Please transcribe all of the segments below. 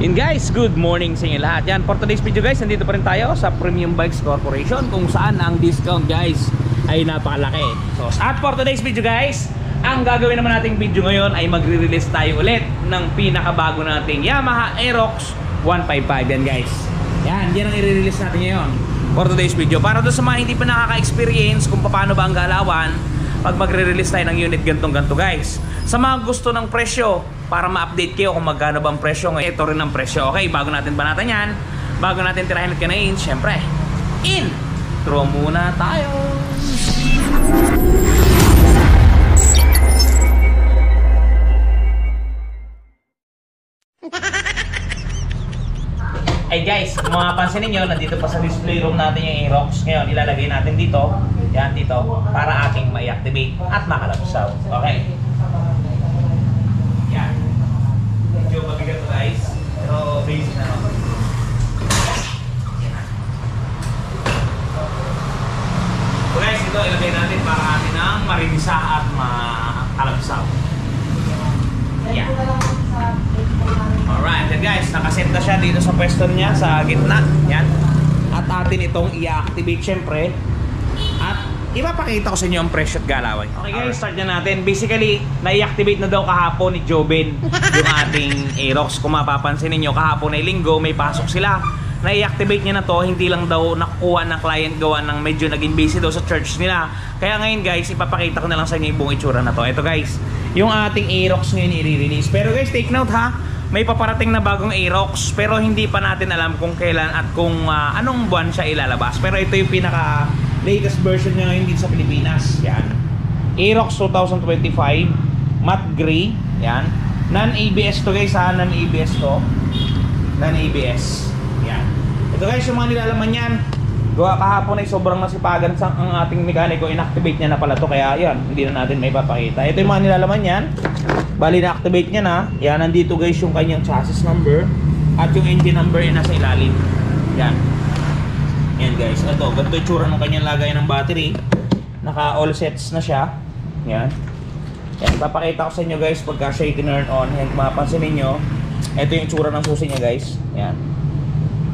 Yun guys, good morning sa inyo lahat. Yan, for today's video guys, nandito pa rin tayo sa Premium Bikes Corporation, kung saan ang discount guys ay napakalaki. So, at for today's video guys, ang gagawin naman nating video ngayon ay magre-release tayo ulit ng pinakabago nating Yamaha Aerox 155. Yan guys, yan ang i-release natin ngayon for today's video. Para doon sa mga hindi pa nakaka-experience kung paano ba ang galawan pag magre-release tayo ng unit gantong-ganto guys. Sa mga gusto ng presyo, para ma-update kayo kung magkano ba ang presyo ngayon, ito rin ang presyo. Okay, bago natin banatan yan, bago natin tirahin at kanain, syempre, intro muna tayo. Hey guys, kung mapapansin ninyo, nandito pa sa display room natin yung Aerox. Ngayon, ilalagay natin dito, yan dito, para ating ma-activate at makalabsaw. Okay. Yan. Medyo mabigat to guys, pero basic na naman. Yan. So guys, ito ilagay natin para atin ang marinisa at makalabsaw. Yan. Alright, then guys, nakaset na siya dito sa pwesto niya sa gitna. Yan. At atin itong i-activate syempre. At ipapakita ko sa inyo ang presyo at galawan. Okay guys, start na natin. Basically, na-i-activate na daw kahapon ni Joben yung ating Aerox. Kung mapapansin niyo, kahapon ay linggo, may pasok sila. Na-i-activate niya na to, hindi lang daw nakukuha ng client gawa ng medyo naging busy daw sa church nila. Kaya ngayon guys, ipapakita ko na lang sa inyo yung buong itsura na to. Ito guys, yung ating Aerox ngayon i-release. Pero guys, take note ha, may paparating na bagong Aerox, pero hindi pa natin alam kung kailan at kung anong buwan siya ilalabas. Pero ito yung pinaka latest version niya ngayon dito sa Pilipinas. Yan, Aerox 2025 matte gray. Yan, non-ABS to guys ha, non-ABS to, non-ABS. Yan, ito guys yung mga nilalaman yan. Gawa kahapon ay sobrang nasipagan ang ating mekaniko, inactivate niya na pala to, kaya yan, hindi na natin may papakita. Ito yung mga nilalaman yan. Bali na-activate niya na. Yan, nandito guys yung kanyang chassis number at yung engine number ay nasa ilalim. Yan. Yan guys, ito, ganito yung tsura ng kanyang lagay ng battery. Naka all sets na siya. Yan. Yan, papakita ko sa inyo guys pagka siya i-turn on. Yan, kung mapapansin ninyo, ito yung tsura ng susi niya guys. Yan.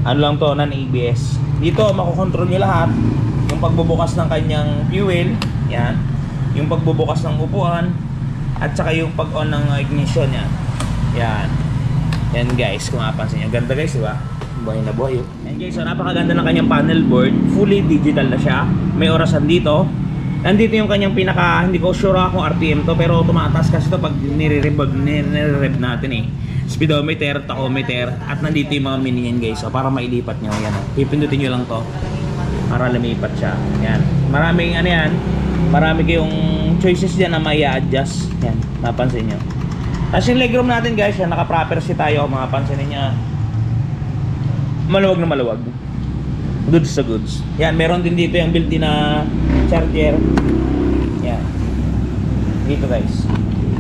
Ano lang to, non-ABS. Dito, makokontrol nyo lahat. Yung pagbubukas ng kanyang fuel. Yan. Yung pagbubukas ng upuan. At saka yung pag-on ng ignition niya. Yan. Yan guys, kung mapapansin nyo. Ganda guys, diba? Buhay na buhay. Yan guys, so napakaganda ng kanyang panel board. Fully digital na siya. May orasan dito. Nandito yung kanyang pinaka, hindi ko sure kung RPM to, pero tumataas kasi to pag nire-rev natin eh. Speedometer, tachometer, at nandito yung mga mini yan guys. So para mailipat nyo, yan o. Pipindutin nyo lang to para lumipat siya. Yan. Maraming ano yan, marami kayong choices dyan na may adjust. Yan, napansin nyo. Tapos yung legroom natin guys, yan, naka-proper seat tayo. Mga pansin niya, maluwag na maluwag. Goods sa goods. Yan, meron din dito yung built-in na charger. Yan. Dito guys.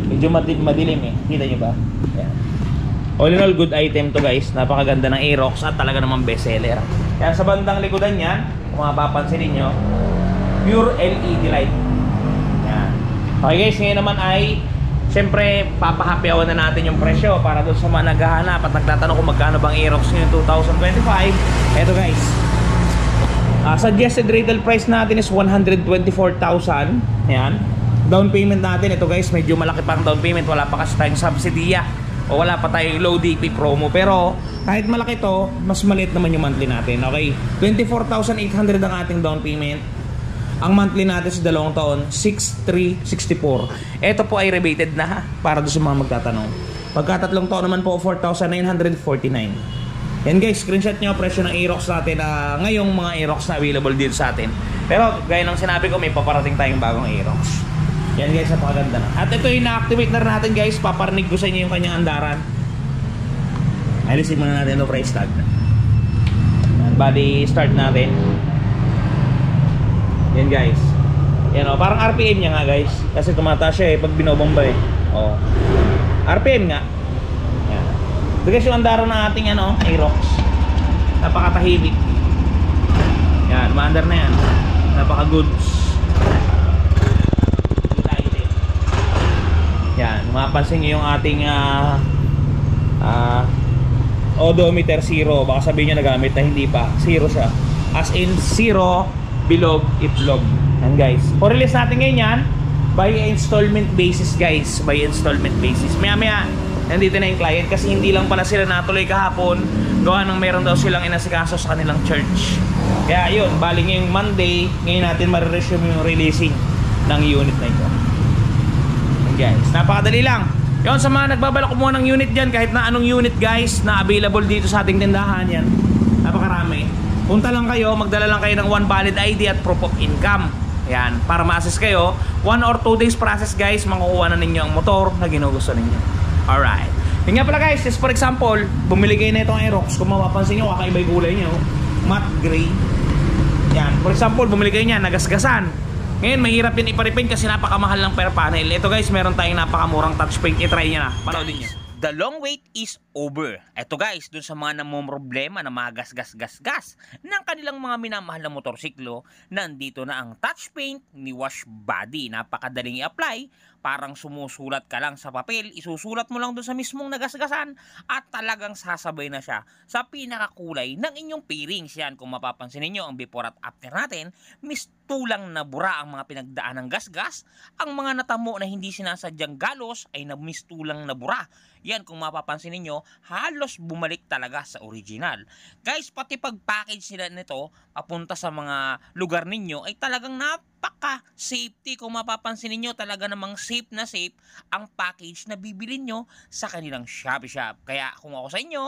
Medyo madilim eh. Kita nyo ba? Yan. All in all, good item to guys. Napakaganda ng Aerox at talaga namang bestseller. Yan, sa bandang likodan yan, kung mapapansin ninyo, pure LED light. Yan. Okay guys, ngayon naman ay siyempre papahapyawan na natin yung presyo para doon sa mga naghahanap at nagtatanong kung magkano bang Aerox ngayon 2025. Eto guys, suggested retail price natin is 124,000. Yan. Down payment natin, ito guys, medyo malaki pang down payment. Wala pa kasi tayong subsidiya o wala pa tayong low DP promo, pero kahit malaki to, mas maliit naman yung monthly natin. Okay, 24,800 ang ating down payment. Ang monthly natin sa 2 taon, 6,364. Ito po ay rebated na para doon sa mga magtatanong. Pagka 3 taon naman po, 4,949. Yan guys, screenshot nyo presyo ng Aerox natin. Ngayong mga Aerox na available dito sa atin. Pero gaya ng sinabi ko, may paparating tayong bagong Aerox. Yan guys, napakaganda na. At ito yung na-activate na rin natin guys. Paparinig ko sa inyo yung kanyang andaran. Alisin muna natin ito price tag. Bali, start natin. Yan guys. Yan o, parang RPM niya nga guys. Kasi tumataas siya eh pag binobomba eh. O, RPM nga. Yan. Ito guys yung andaran ng ating ano, Aerox. Napakatahimik. Yan, maandar na yan. Napaka-goods. Yan, mapapansin nyo yung ating odometer 0. Baka sabihin nyo nagamit na hindi pa. 0 siya. As in 0, bilog, itlog. Yan guys. O release natin ngayon yan by installment basis guys. By installment basis. Maya nandito na yung client kasi hindi lang pala sila natuloy kahapon. Gawa ng meron daw silang inasikaso sa kanilang church. Kaya yun, bali ngayong Monday, ngayon natin mariresume yung releasing ng unit na ito. And guys, napakadali lang. Yun, sa mga nagbabalak kumuha ng unit dyan, kahit na anong unit guys na available dito sa ating tindahan yan, napakarami. Punta lang kayo, magdala lang kayo ng 1 valid ID at proof of income. Yan, para ma-assess kayo. 1 or 2 days process guys, makukuha na ninyo ang motor na ginugusto ninyo. Alright. Yung nga pala guys, just for example, bumili kayo na itong Aerox. Kung mapapansin nyo, kakaiba yung kulay nyo. Matte gray. Yan. For example, bumili kayo niyan, nagasgasan. Ngayon, mahirap yun iparipin kasi napakamahal ng per panel. Ito guys, meron tayong napakamurang touch paint. I-try nyo na. Panoodin nyo. The long wait is over. Ito guys, dun sa mga namumroblema na mga gas ng kanilang mga minamahal na motorsiklo, nandito na ang touch paint ni Wash Body. Napakadaling i-apply, parang sumusulat ka lang sa papel, isusulat mo lang dun sa mismong nagasgasan at talagang sasabay na siya sa pinakakulay ng inyong pairings. Yan, kung mapapansin niyo ang before at after natin, mistulang na bura ang mga pinagdaan ng gasgas. Ang mga natamo na hindi sinasadyang galos ay mistulang na bura. Yan, kung mapapansin niyo, halos bumalik talaga sa original. Guys, pati pag-package nila nito papunta sa mga lugar ninyo ay talagang napaka-safety. Kung mapapansin niyo, talaga namang safe na safe ang package na bibili nyo sa kanilang Shopee Shop. Kaya kung ako sa inyo,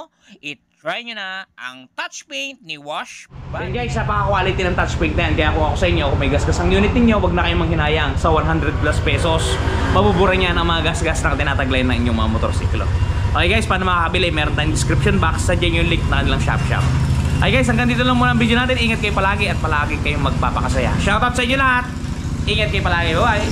try nyo na ang touch paint ni Wash Body. Then guys, napaka-quality ng touch paint na yan. Kaya kung ako sa inyo, kung may gasgas ang unit ninyo, wag na kayong manghinayang sa 100 plus pesos. Mabubura niyan ang mga gasgas na tinataglay ng inyong mga motorsiklo. Okay guys, paano makakabili? Meron tayong description box. Sadyan yung link na kanilang Shopee Shop. Okay guys, hanggang dito lang muna ang video natin. Ingat kayo palagi at palagi kayong magpapakasaya. Shoutout sa inyo lahat. Ingat kayo palagi. Bye!